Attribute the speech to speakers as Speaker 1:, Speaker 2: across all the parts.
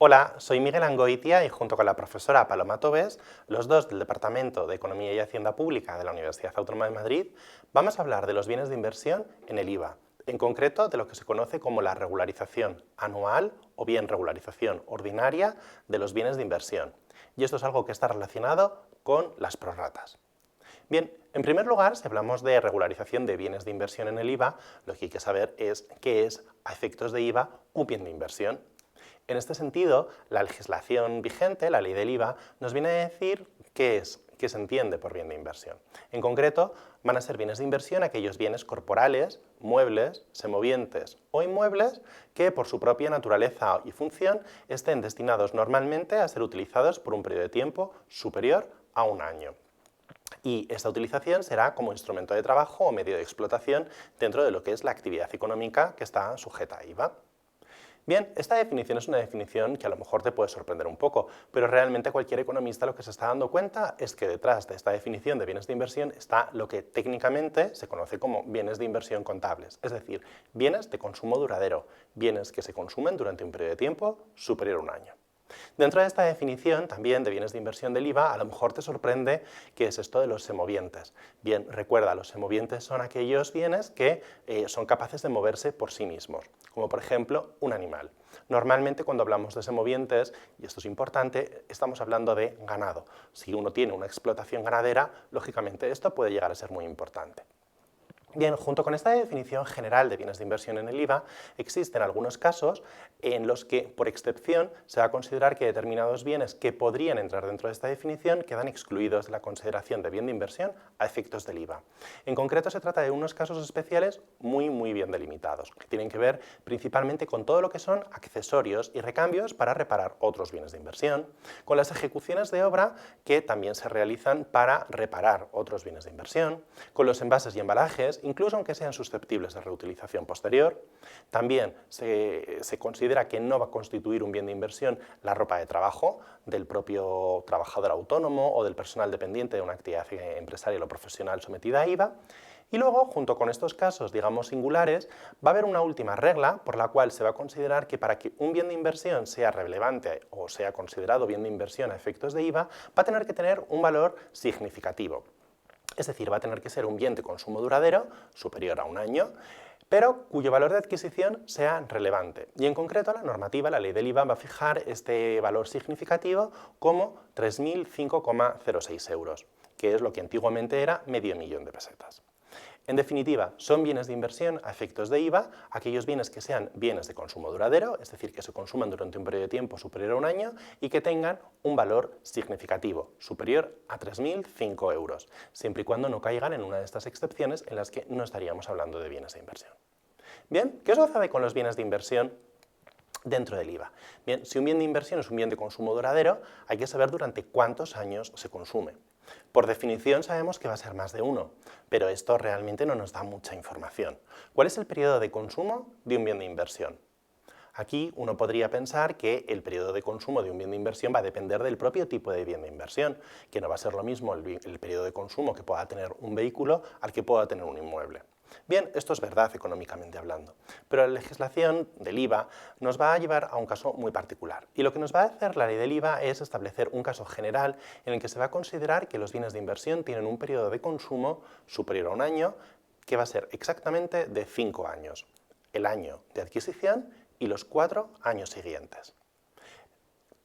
Speaker 1: Hola, soy Miguel Angoitia y junto con la profesora Paloma Tobes, los dos del Departamento de Economía y Hacienda Pública de la Universidad Autónoma de Madrid, vamos a hablar de los bienes de inversión en el IVA, en concreto de lo que se conoce como la regularización anual o bien regularización ordinaria de los bienes de inversión. Y esto es algo que está relacionado con las prorratas. Bien, en primer lugar, si hablamos de regularización de bienes de inversión en el IVA, lo que hay que saber es qué es, a efectos de IVA, un bien de inversión. En este sentido, la legislación vigente, la ley del IVA, nos viene a decir qué se entiende por bien de inversión. En concreto, van a ser bienes de inversión aquellos bienes corporales, muebles, semovientes o inmuebles que por su propia naturaleza y función estén destinados normalmente a ser utilizados por un periodo de tiempo superior a un año. Y esta utilización será como instrumento de trabajo o medio de explotación dentro de lo que es la actividad económica que está sujeta a IVA. Bien, esta definición es una definición que a lo mejor te puede sorprender un poco, pero realmente cualquier economista lo que se está dando cuenta es que detrás de esta definición de bienes de inversión está lo que técnicamente se conoce como bienes de inversión contables, es decir, bienes de consumo duradero, bienes que se consumen durante un periodo de tiempo superior a un año. Dentro de esta definición también de bienes de inversión del IVA, a lo mejor te sorprende qué es esto de los semovientes. Bien, recuerda, los semovientes son aquellos bienes que son capaces de moverse por sí mismos, como por ejemplo un animal. Normalmente cuando hablamos de semovientes, y esto es importante, estamos hablando de ganado. Si uno tiene una explotación ganadera, lógicamente esto puede llegar a ser muy importante. Bien, junto con esta definición general de bienes de inversión en el IVA, existen algunos casos en los que, por excepción, se va a considerar que determinados bienes que podrían entrar dentro de esta definición quedan excluidos de la consideración de bien de inversión a efectos del IVA. En concreto, se trata de unos casos especiales muy bien delimitados, que tienen que ver principalmente con todo lo que son accesorios y recambios para reparar otros bienes de inversión, con las ejecuciones de obra que también se realizan para reparar otros bienes de inversión, con los envases y embalajes, incluso aunque sean susceptibles de reutilización posterior. También se considera que no va a constituir un bien de inversión la ropa de trabajo del propio trabajador autónomo o del personal dependiente de una actividad empresarial o profesional sometida a IVA. Y luego, junto con estos casos, digamos, singulares, va a haber una última regla por la cual se va a considerar que para que un bien de inversión sea relevante o sea considerado bien de inversión a efectos de IVA, va a tener que tener un valor significativo. Es decir, va a tener que ser un bien de consumo duradero, superior a un año, pero cuyo valor de adquisición sea relevante. Y en concreto la normativa, la ley del IVA, va a fijar este valor significativo como 3.005,06 euros, que es lo que antiguamente era medio millón de pesetas. En definitiva, son bienes de inversión a efectos de IVA aquellos bienes que sean bienes de consumo duradero, es decir, que se consuman durante un periodo de tiempo superior a un año y que tengan un valor significativo, superior a 3.005 euros, siempre y cuando no caigan en una de estas excepciones en las que no estaríamos hablando de bienes de inversión. Bien, ¿qué sucede con los bienes de inversión dentro del IVA? Bien, si un bien de inversión es un bien de consumo duradero, hay que saber durante cuántos años se consume. Por definición sabemos que va a ser más de uno, pero esto realmente no nos da mucha información. ¿Cuál es el periodo de consumo de un bien de inversión? Aquí uno podría pensar que el periodo de consumo de un bien de inversión va a depender del propio tipo de bien de inversión, que no va a ser lo mismo el periodo de consumo que pueda tener un vehículo al que pueda tener un inmueble. Bien, esto es verdad económicamente hablando, pero la legislación del IVA nos va a llevar a un caso muy particular. Y lo que nos va a hacer la ley del IVA es establecer un caso general en el que se va a considerar que los bienes de inversión tienen un periodo de consumo superior a un año, que va a ser exactamente de 5 años. El año de adquisición y los 4 años siguientes.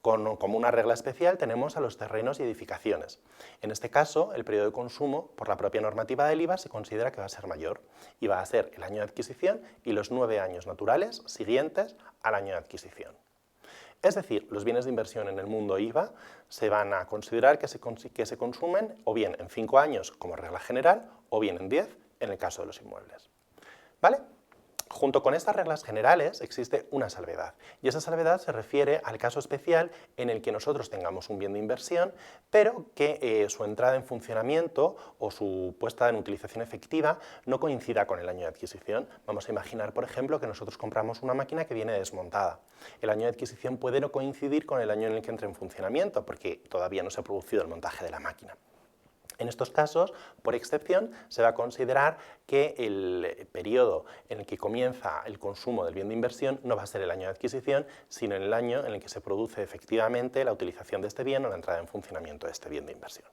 Speaker 1: Como una regla especial tenemos a los terrenos y edificaciones. En este caso, el periodo de consumo, por la propia normativa del IVA, se considera que va a ser mayor y va a ser el año de adquisición y los 9 años naturales siguientes al año de adquisición. Es decir, los bienes de inversión en el mundo IVA se van a considerar que se consumen o bien en 5 años como regla general o bien en 10 en el caso de los inmuebles. ¿Vale? Junto con estas reglas generales existe una salvedad, y esa salvedad se refiere al caso especial en el que nosotros tengamos un bien de inversión, pero que su entrada en funcionamiento o su puesta en utilización efectiva no coincida con el año de adquisición. Vamos a imaginar, por ejemplo, que nosotros compramos una máquina que viene desmontada. El año de adquisición puede no coincidir con el año en el que entre en funcionamiento, porque todavía no se ha producido el montaje de la máquina. En estos casos, por excepción, se va a considerar que el periodo en el que comienza el consumo del bien de inversión no va a ser el año de adquisición, sino en el año en el que se produce efectivamente la utilización de este bien o la entrada en funcionamiento de este bien de inversión.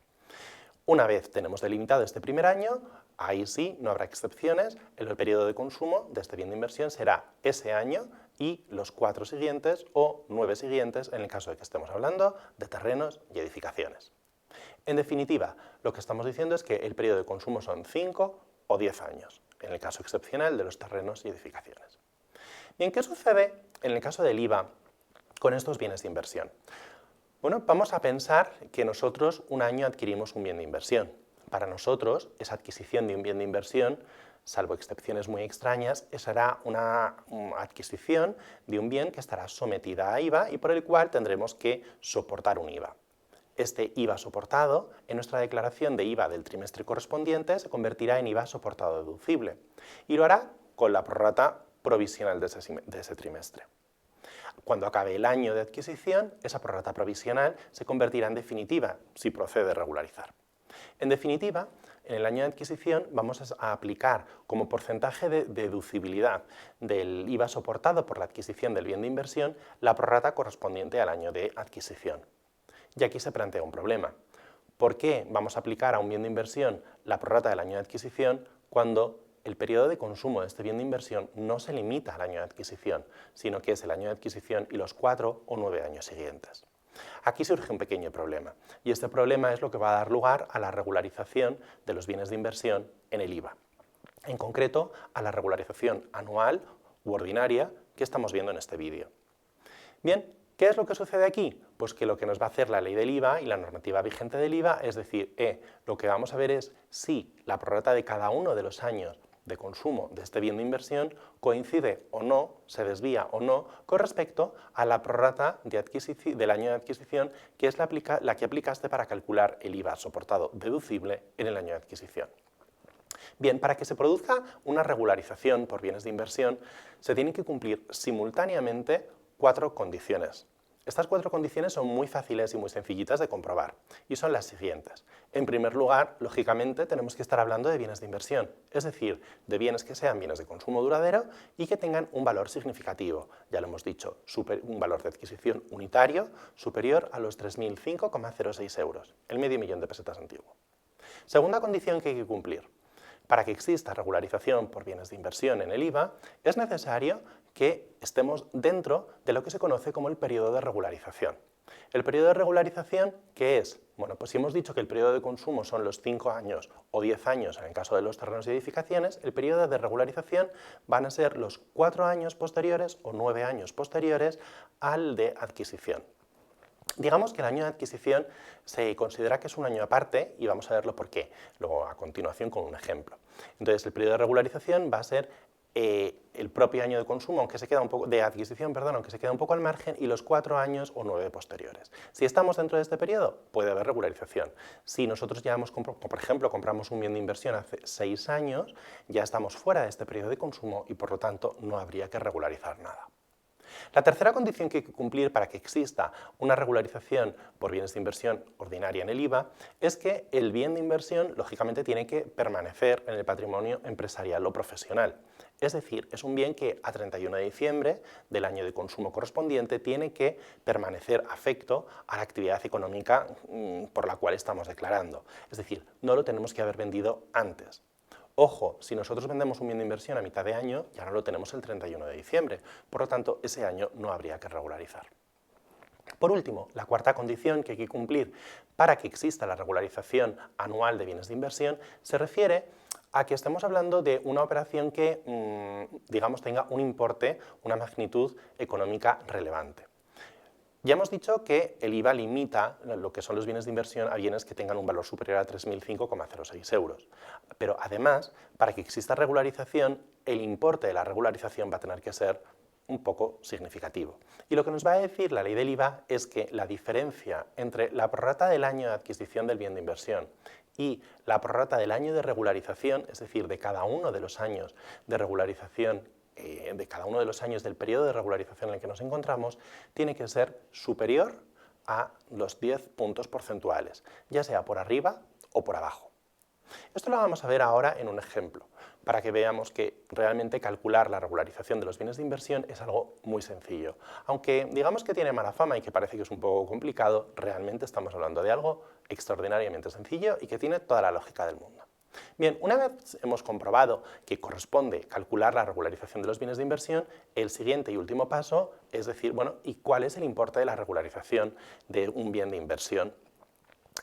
Speaker 1: Una vez tenemos delimitado este primer año, ahí sí, no habrá excepciones, el periodo de consumo de este bien de inversión será ese año y los 4 siguientes o 9 siguientes en el caso de que estemos hablando de terrenos y edificaciones. En definitiva, lo que estamos diciendo es que el periodo de consumo son 5 o 10 años, en el caso excepcional de los terrenos y edificaciones. Bien, ¿qué sucede en el caso del IVA con estos bienes de inversión? Bueno, vamos a pensar que nosotros un año adquirimos un bien de inversión. Para nosotros, esa adquisición de un bien de inversión, salvo excepciones muy extrañas, será una adquisición de un bien que estará sometida a IVA y por el cual tendremos que soportar un IVA. Este IVA soportado, en nuestra declaración de IVA del trimestre correspondiente, se convertirá en IVA soportado deducible y lo hará con la prorrata provisional de ese trimestre. Cuando acabe el año de adquisición, esa prorrata provisional se convertirá en definitiva, si procede regularizar. En definitiva, en el año de adquisición vamos a aplicar como porcentaje de deducibilidad del IVA soportado por la adquisición del bien de inversión la prorrata correspondiente al año de adquisición. Y aquí se plantea un problema. ¿Por qué vamos a aplicar a un bien de inversión la prorrata del año de adquisición cuando el periodo de consumo de este bien de inversión no se limita al año de adquisición, sino que es el año de adquisición y los 4 o 9 años siguientes? Aquí surge un pequeño problema, y este problema es lo que va a dar lugar a la regularización de los bienes de inversión en el IVA. En concreto, a la regularización anual u ordinaria que estamos viendo en este vídeo. Bien, ¿qué es lo que sucede aquí? Pues que lo que nos va a hacer la ley del IVA y la normativa vigente del IVA, es decir, lo que vamos a ver es si la prorrata de cada uno de los años de consumo de este bien de inversión coincide o no, se desvía o no, con respecto a la prorrata del año de adquisición, que es la que aplicaste para calcular el IVA soportado deducible en el año de adquisición. Bien, para que se produzca una regularización por bienes de inversión, se tienen que cumplir simultáneamente 4 condiciones. Estas 4 condiciones son muy fáciles y muy sencillitas de comprobar, y son las siguientes. En primer lugar, lógicamente, tenemos que estar hablando de bienes de inversión, es decir, de bienes que sean bienes de consumo duradero y que tengan un valor significativo, ya lo hemos dicho, un valor de adquisición unitario superior a los 3.005,06 euros, el medio millón de pesetas antiguo. Segunda condición que hay que cumplir. Para que exista regularización por bienes de inversión en el IVA, es necesario que estemos dentro de lo que se conoce como el periodo de regularización. ¿El periodo de regularización qué es? Bueno, pues si hemos dicho que el periodo de consumo son los 5 años o 10 años en el caso de los terrenos y edificaciones, el periodo de regularización van a ser los 4 años posteriores o 9 años posteriores al de adquisición. Digamos que el año de adquisición se considera que es un año aparte y vamos a verlo por qué, luego a continuación con un ejemplo. Entonces el periodo de regularización va a ser el propio año de consumo, aunque se queda un poco, de adquisición, perdón, aunque se queda un poco al margen, y los 4 años o 9 posteriores. Si estamos dentro de este periodo, puede haber regularización. Si nosotros ya por ejemplo, compramos un bien de inversión hace 6 años, ya estamos fuera de este periodo de consumo y por lo tanto no habría que regularizar nada. La tercera condición que hay que cumplir para que exista una regularización por bienes de inversión ordinaria en el IVA es que el bien de inversión, lógicamente, tiene que permanecer en el patrimonio empresarial o profesional. Es decir, es un bien que a 31 de diciembre del año de consumo correspondiente tiene que permanecer afecto a la actividad económica por la cual estamos declarando. Es decir, no lo tenemos que haber vendido antes. Ojo, si nosotros vendemos un bien de inversión a mitad de año, ya no lo tenemos el 31 de diciembre, por lo tanto, ese año no habría que regularizar. Por último, la cuarta condición que hay que cumplir para que exista la regularización anual de bienes de inversión se refiere a que estemos hablando de una operación que, digamos, tenga un importe, una magnitud económica relevante. Ya hemos dicho que el IVA limita lo que son los bienes de inversión a bienes que tengan un valor superior a 3.005,06 euros. Pero además, para que exista regularización, el importe de la regularización va a tener que ser un poco significativo. Y lo que nos va a decir la ley del IVA es que la diferencia entre la prorrata del año de adquisición del bien de inversión y la prorrata del año de regularización, es decir, de cada uno de los años de regularización de cada uno de los años del periodo de regularización en el que nos encontramos, tiene que ser superior a los 10 puntos porcentuales, ya sea por arriba o por abajo. Esto lo vamos a ver ahora en un ejemplo, para que veamos que realmente calcular la regularización de los bienes de inversión es algo muy sencillo. Aunque digamos que tiene mala fama y que parece que es un poco complicado, realmente estamos hablando de algo extraordinariamente sencillo y que tiene toda la lógica del mundo. Bien, una vez hemos comprobado que corresponde calcular la regularización de los bienes de inversión, el siguiente y último paso es decir, bueno, ¿y cuál es el importe de la regularización de un bien de inversión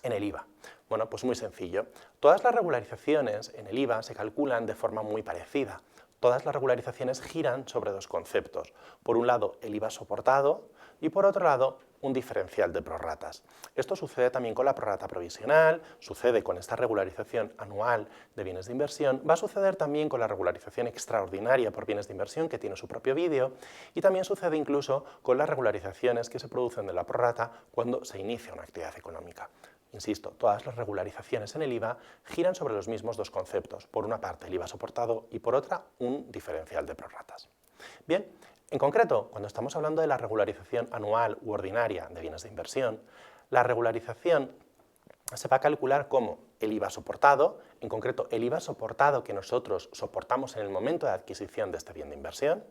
Speaker 1: en el IVA? Bueno, pues muy sencillo. Todas las regularizaciones en el IVA se calculan de forma muy parecida. Todas las regularizaciones giran sobre dos conceptos. Por un lado, el IVA soportado y por otro lado, un diferencial de prorratas. Esto sucede también con la prorrata provisional, sucede con esta regularización anual de bienes de inversión, va a suceder también con la regularización extraordinaria por bienes de inversión, que tiene su propio vídeo, y también sucede incluso con las regularizaciones que se producen de la prorrata cuando se inicia una actividad económica. Insisto, todas las regularizaciones en el IVA giran sobre los mismos dos conceptos, por una parte el IVA soportado y por otra un diferencial de prorratas. Bien, en concreto, cuando estamos hablando de la regularización anual u ordinaria de bienes de inversión, la regularización se va a calcular como el IVA soportado, en concreto el IVA soportado que nosotros soportamos en el momento de adquisición de este bien de inversión,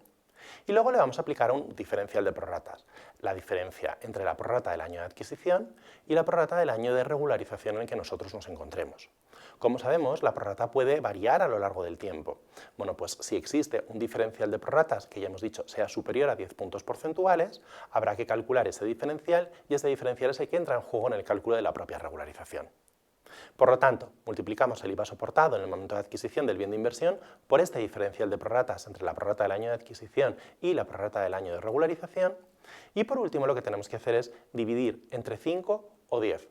Speaker 1: y luego le vamos a aplicar un diferencial de prorratas, la diferencia entre la prorrata del año de adquisición y la prorrata del año de regularización en el que nosotros nos encontremos. Como sabemos, la prorrata puede variar a lo largo del tiempo. Bueno, pues si existe un diferencial de prorratas que ya hemos dicho sea superior a 10 puntos porcentuales, habrá que calcular ese diferencial y ese diferencial es el que entra en juego en el cálculo de la propia regularización. Por lo tanto, multiplicamos el IVA soportado en el momento de adquisición del bien de inversión por este diferencial de prorratas entre la prorrata del año de adquisición y la prorrata del año de regularización. Y por último, lo que tenemos que hacer es dividir entre 5 o 10.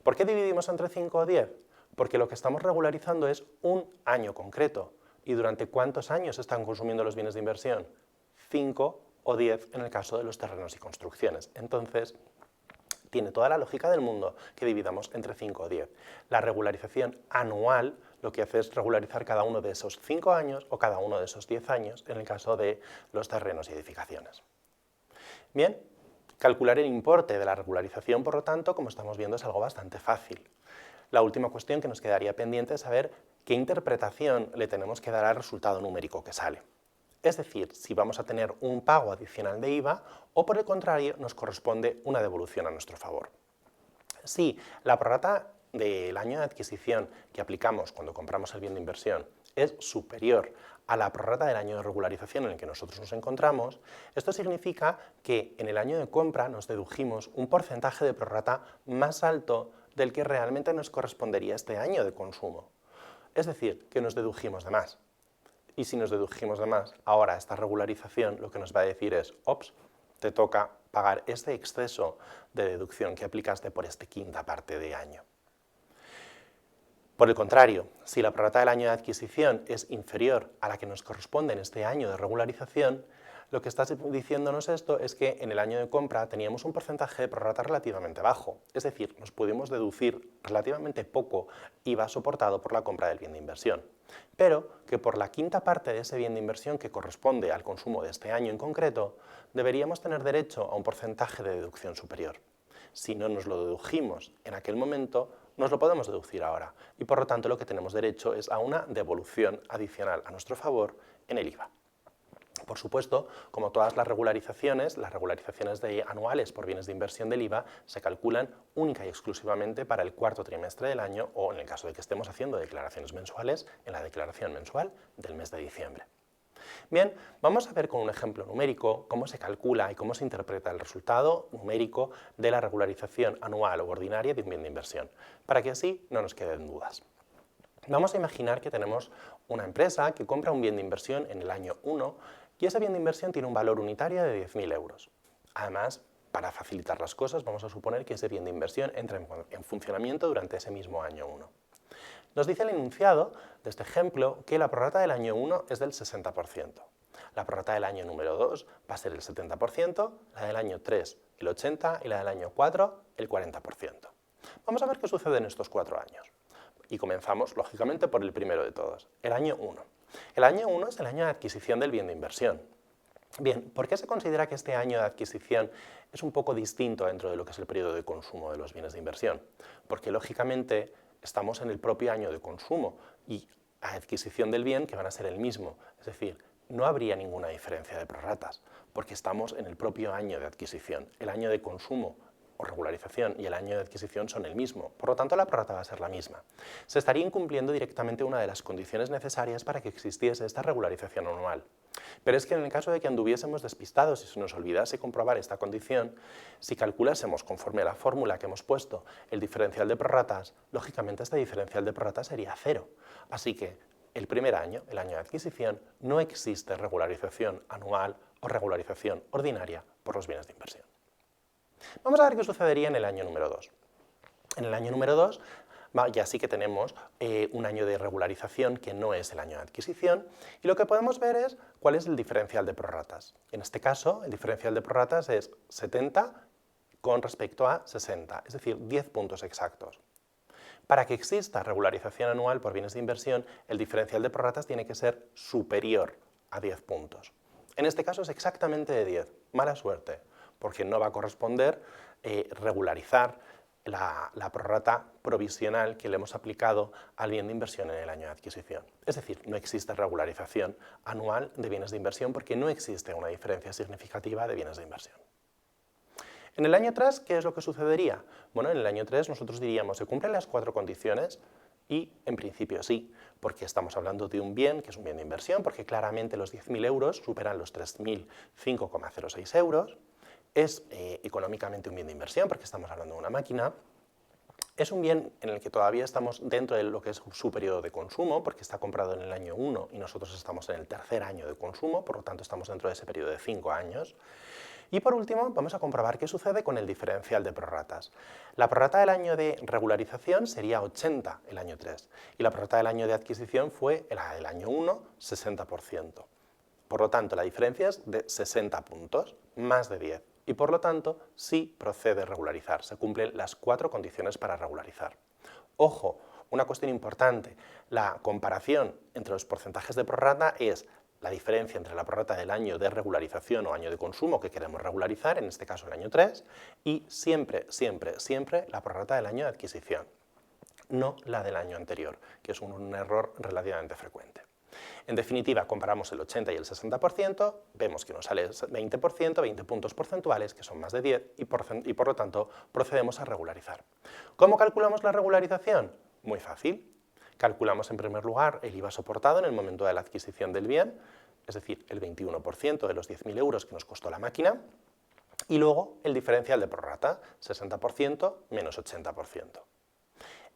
Speaker 1: ¿Por qué dividimos entre 5 o 10? Porque lo que estamos regularizando es un año concreto. ¿Y durante cuántos años están consumiendo los bienes de inversión? 5 o 10 en el caso de los terrenos y construcciones. Entonces, tiene toda la lógica del mundo que dividamos entre 5 o 10. La regularización anual lo que hace es regularizar cada uno de esos 5 años o cada uno de esos 10 años en el caso de los terrenos y edificaciones. Bien, calcular el importe de la regularización, por lo tanto, como estamos viendo, es algo bastante fácil. La última cuestión que nos quedaría pendiente es saber qué interpretación le tenemos que dar al resultado numérico que sale. Es decir, si vamos a tener un pago adicional de IVA o por el contrario nos corresponde una devolución a nuestro favor. Si la prorrata del año de adquisición que aplicamos cuando compramos el bien de inversión es superior a la prorrata del año de regularización en el que nosotros nos encontramos, esto significa que en el año de compra nos dedujimos un porcentaje de prorrata más alto del que realmente nos correspondería este año de consumo. Es decir, que nos dedujimos de más. Y si nos dedujimos de más, ahora esta regularización lo que nos va a decir es, ops, te toca pagar este exceso de deducción que aplicaste por esta quinta parte de año. Por el contrario, si la prorrata del año de adquisición es inferior a la que nos corresponde en este año de regularización, lo que está diciéndonos esto es que en el año de compra teníamos un porcentaje de prorrata relativamente bajo, es decir, nos pudimos deducir relativamente poco IVA soportado por la compra del bien de inversión, pero que por la quinta parte de ese bien de inversión que corresponde al consumo de este año en concreto, deberíamos tener derecho a un porcentaje de deducción superior. Si no nos lo dedujimos en aquel momento, nos lo podemos deducir ahora y por lo tanto lo que tenemos derecho es a una devolución adicional a nuestro favor en el IVA. Por supuesto, como todas las regularizaciones anuales por bienes de inversión del IVA se calculan única y exclusivamente para el cuarto trimestre del año o, en el caso de que estemos haciendo declaraciones mensuales, en la declaración mensual del mes de diciembre. Bien, vamos a ver con un ejemplo numérico cómo se calcula y cómo se interpreta el resultado numérico de la regularización anual o ordinaria de un bien de inversión, para que así no nos queden dudas. Vamos a imaginar que tenemos una empresa que compra un bien de inversión en el año 1 y ese bien de inversión tiene un valor unitario de 10.000 euros. Además, para facilitar las cosas, vamos a suponer que ese bien de inversión entra en funcionamiento durante ese mismo año 1. Nos dice el enunciado de este ejemplo que la prorrata del año 1 es del 60%. La prorrata del año número 2 va a ser el 70%, la del año 3 el 80% y la del año 4 el 40%. Vamos a ver qué sucede en estos 4 años. Y comenzamos, lógicamente, por el primero de todos, el año 1. El año 1 es el año de adquisición del bien de inversión. Bien, ¿por qué se considera que este año de adquisición es un poco distinto dentro de lo que es el periodo de consumo de los bienes de inversión? Porque, lógicamente, estamos en el propio año de consumo y adquisición del bien que van a ser el mismo. Es decir, no habría ninguna diferencia de prorratas, porque estamos en el propio año de adquisición. El año de consumo o regularización y el año de adquisición son el mismo, por lo tanto la prorrata va a ser la misma. Se estaría incumpliendo directamente una de las condiciones necesarias para que existiese esta regularización anual. Pero es que en el caso de que anduviésemos despistados y se nos olvidase comprobar esta condición, si calculásemos conforme a la fórmula que hemos puesto el diferencial de prorratas, lógicamente este diferencial de prorratas sería 0. Así que el primer año, el año de adquisición, no existe regularización anual o regularización ordinaria por los bienes de inversión. Vamos a ver qué sucedería en el año número 2. En el año número 2 ya sí que tenemos un año de regularización que no es el año de adquisición y lo que podemos ver es cuál es el diferencial de prorratas. En este caso, el diferencial de prorratas es 70 con respecto a 60, es decir, 10 puntos exactos. Para que exista regularización anual por bienes de inversión, el diferencial de prorratas tiene que ser superior a 10 puntos. En este caso es exactamente de 10, mala suerte, porque no va a corresponder regularizar la prorrata provisional que le hemos aplicado al bien de inversión en el año de adquisición. Es decir, no existe regularización anual de bienes de inversión porque no existe una diferencia significativa de bienes de inversión. En el año 3, ¿qué es lo que sucedería? Bueno, en el año 3 nosotros diríamos, ¿se cumplen las 4 condiciones? Y en principio sí, porque estamos hablando de un bien que es un bien de inversión, porque claramente los 10.000 euros superan los 3.005,06 euros, es económicamente un bien de inversión, porque estamos hablando de una máquina, es un bien en el que todavía estamos dentro de lo que es su periodo de consumo, porque está comprado en el año 1 y nosotros estamos en el tercer año de consumo, por lo tanto estamos dentro de ese periodo de 5 años. Y por último, vamos a comprobar qué sucede con el diferencial de prorratas. La prorrata del año de regularización sería 80 el año 3 y la prorrata del año de adquisición fue el año 1, 60%. Por lo tanto, la diferencia es de 60 puntos, más de 10. Y por lo tanto, sí procede regularizar. Se cumplen las 4 condiciones para regularizar. Ojo, una cuestión importante. La comparación entre los porcentajes de prorrata es la diferencia entre la prorrata del año de regularización o año de consumo que queremos regularizar, en este caso el año 3, y siempre, siempre, siempre la prorrata del año de adquisición, no la del año anterior, que es un error relativamente frecuente. En definitiva, comparamos el 80 y el 60%, vemos que nos sale 20%, 20 puntos porcentuales, que son más de 10, y por lo tanto procedemos a regularizar. ¿Cómo calculamos la regularización? Muy fácil. Calculamos en primer lugar el IVA soportado en el momento de la adquisición del bien, es decir, el 21% de los 10.000 euros que nos costó la máquina, y luego el diferencial de prorrata, 60% menos 80%.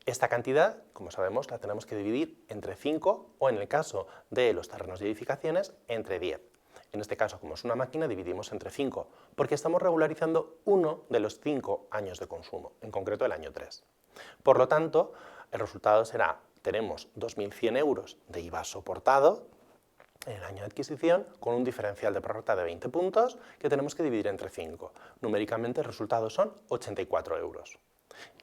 Speaker 1: Esta cantidad, como sabemos, la tenemos que dividir entre 5 o, en el caso de los terrenos y edificaciones, entre 10. En este caso, como es una máquina, dividimos entre 5, porque estamos regularizando uno de los 5 años de consumo, en concreto el año 3. Por lo tanto, el resultado será, tenemos 2.100 euros de IVA soportado en el año de adquisición con un diferencial de prorrata de 20 puntos que tenemos que dividir entre 5. Numéricamente el resultado son 84 euros.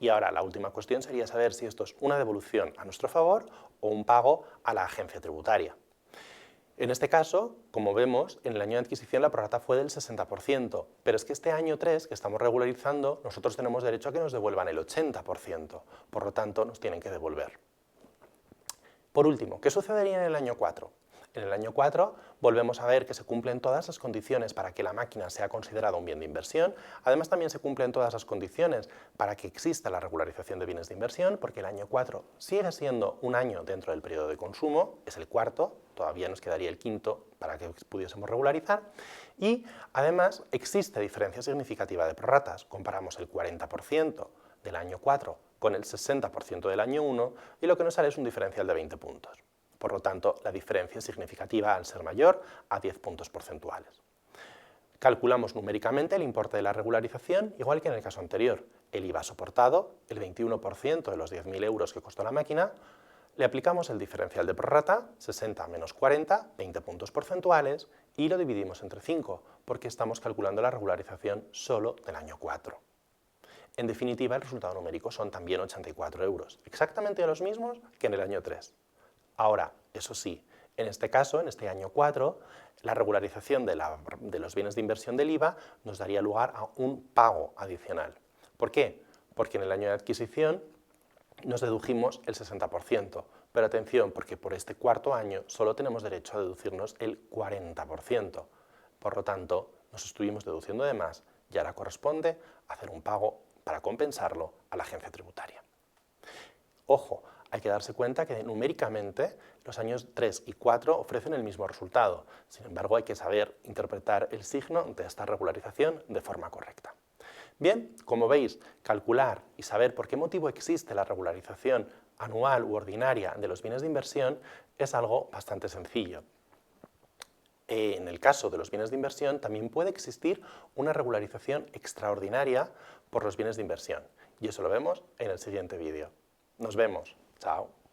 Speaker 1: Y ahora la última cuestión sería saber si esto es una devolución a nuestro favor o un pago a la agencia tributaria. En este caso, como vemos, en el año de adquisición la prorrata fue del 60%, pero es que este año 3, que estamos regularizando, nosotros tenemos derecho a que nos devuelvan el 80%, por lo tanto nos tienen que devolver. Por último, ¿qué sucedería en el año 4? En el año 4 volvemos a ver que se cumplen todas las condiciones para que la máquina sea considerada un bien de inversión. Además, también se cumplen todas las condiciones para que exista la regularización de bienes de inversión, porque el año 4 sigue siendo un año dentro del periodo de consumo, es el cuarto, todavía nos quedaría el quinto para que pudiésemos regularizar. Y además existe diferencia significativa de prorratas. Comparamos el 40% del año 4 con el 60% del año 1 y lo que nos sale es un diferencial de 20 puntos. Por lo tanto, la diferencia es significativa al ser mayor a 10 puntos porcentuales. Calculamos numéricamente el importe de la regularización, igual que en el caso anterior. El IVA soportado, el 21% de los 10.000 euros que costó la máquina, le aplicamos el diferencial de prorrata, 60 menos 40, 20 puntos porcentuales, y lo dividimos entre 5, porque estamos calculando la regularización solo del año 4. En definitiva, el resultado numérico son también 84 euros, exactamente los mismos que en el año 3. Ahora, eso sí, en este caso, en este año 4, la regularización de los bienes de inversión del IVA nos daría lugar a un pago adicional. ¿Por qué? Porque en el año de adquisición nos dedujimos el 60%, pero atención, porque por este cuarto año solo tenemos derecho a deducirnos el 40%. Por lo tanto, nos estuvimos deduciendo de más y ahora corresponde hacer un pago para compensarlo a la agencia tributaria. Ojo, hay que darse cuenta que numéricamente los años 3 y 4 ofrecen el mismo resultado. Sin embargo, hay que saber interpretar el signo de esta regularización de forma correcta. Bien, como veis, calcular y saber por qué motivo existe la regularización anual u ordinaria de los bienes de inversión es algo bastante sencillo. En el caso de los bienes de inversión también puede existir una regularización extraordinaria por los bienes de inversión y eso lo vemos en el siguiente vídeo. Nos vemos. Chao.